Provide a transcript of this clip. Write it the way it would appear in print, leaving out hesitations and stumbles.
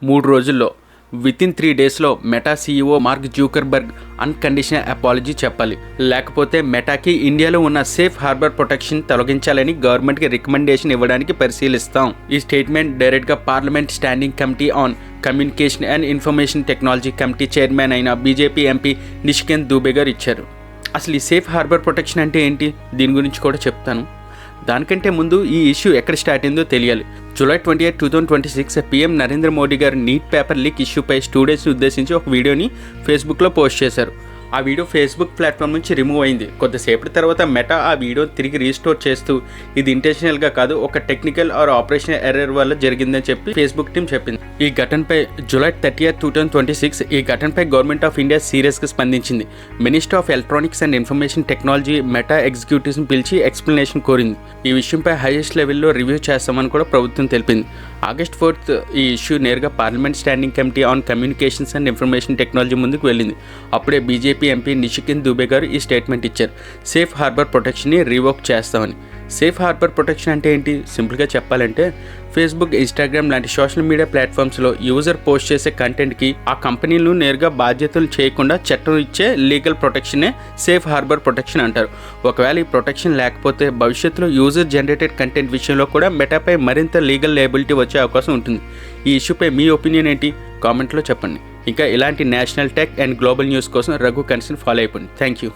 3 రోజుల్లో వితిన్ 3 డేస్లో meta CEO mark Zuckerberg unconditional apology చెప్పాలి. లేకపోతే మెటాకి ఇండియాలో ఉన్న సేఫ్ హార్బర్ ప్రొటెక్షన్ తొలగించాలని గవర్నమెంట్కి రికమెండేషన్ ఇవ్వడానికి పరిశీలిస్తాం. ఈ స్టేట్మెంట్ డైరెక్ట్గా parliament standing committee on communication and information technology committee chairman అయిన బీజేపీ ఎంపీ నిషికాంత్ దూబే గారు ఇచ్చారు. అసలు ఈ సేఫ్ హార్బర్ ప్రొటెక్షన్ అంటే ఏంటి, దీని గురించి కూడా చెప్తాను. దానికంటే ముందు ఈ ఇష్యూ ఎక్కడ స్టార్ట్ అయిందో తెలియాలి. జూలై 28, 2026 పీఎం నరేంద్ర మోడీ గారు నీట్ పేపర్ లీక్ ఇష్యూపై స్టూడెంట్స్ని ఉద్దేశించి ఒక వీడియోని ఫేస్బుక్లో పోస్ట్ చేశారు. ఆ వీడియో ఫేస్బుక్ ప్లాట్ఫామ్ నుంచి రిమూవ్ అయింది. కొద్దిసేపటి తర్వాత మెటా ఆ వీడియో తిరిగి రీస్టోర్ చేస్తూ ఇది ఇంటెన్షనల్గా కాదు, ఒక టెక్నికల్ ఆర్ ఆపరేషనల్ ఎర్రర్ వల్ల జరిగిందని చెప్పి ఫేస్బుక్ టీం చెప్పింది. ఈ ఘటనపై జూలై 30, 2026 ఈ ఘటనపై గవర్నమెంట్ ఆఫ్ ఇండియా సీరియస్గా స్పందించింది. Minister of electronics and information technology Meta ఎగ్జిక్యూటివ్స్ని పిలిచి ఎక్స్ప్లెనేషన్ కోరింది. ఈ విషయంపై హైయెస్ట్ లెవెల్లో రివ్యూ చేస్తామని కూడా ప్రభుత్వం తెలిపింది. ఆగస్ట్ 4 ఈ ఇష్యూ నేరుగా parliament standing committee on communications and information technology ముందుకు వెళ్ళింది. అప్పుడే బీజేపీ ఎంపీ నిషికాంత్ దూబే గారు ఈ స్టేట్మెంట్ ఇచ్చారు. సేఫ్ హార్బర్ ప్రొటెక్షన్ని రీవోక్ చేస్తామని. సేఫ్ హార్బర్ ప్రొటెక్షన్ అంటే ఏంటి? సింపుల్గా చెప్పాలంటే ఫేస్బుక్, ఇన్స్టాగ్రామ్ లాంటి సోషల్ మీడియా ప్లాట్ఫామ్స్లో యూజర్ పోస్ట్ చేసే కంటెంట్కి ఆ కంపెనీలు నేరుగా బాధ్యతలు చేయకుండా చట్టం ఇచ్చే లీగల్ ప్రొటెక్షనే సేఫ్ హార్బర్ ప్రొటెక్షన్ అంటారు. ఒకవేళ ఈ ప్రొటెక్షన్ లేకపోతే భవిష్యత్తులో యూజర్ జనరేటెడ్ కంటెంట్ విషయంలో కూడా మెటాపై మరింత లీగల్ లయబిలిటీ వచ్చే అవకాశం ఉంటుంది. ఈ ఇష్యూపై మీ ఒపీనియన్ ఏంటి? కామెంట్లో చెప్పండి. ఇంకా ఇలాంటి national tech and global news కోసం రఘు కన్సర్న్ ఫాలో అయిపోండి. Thank you.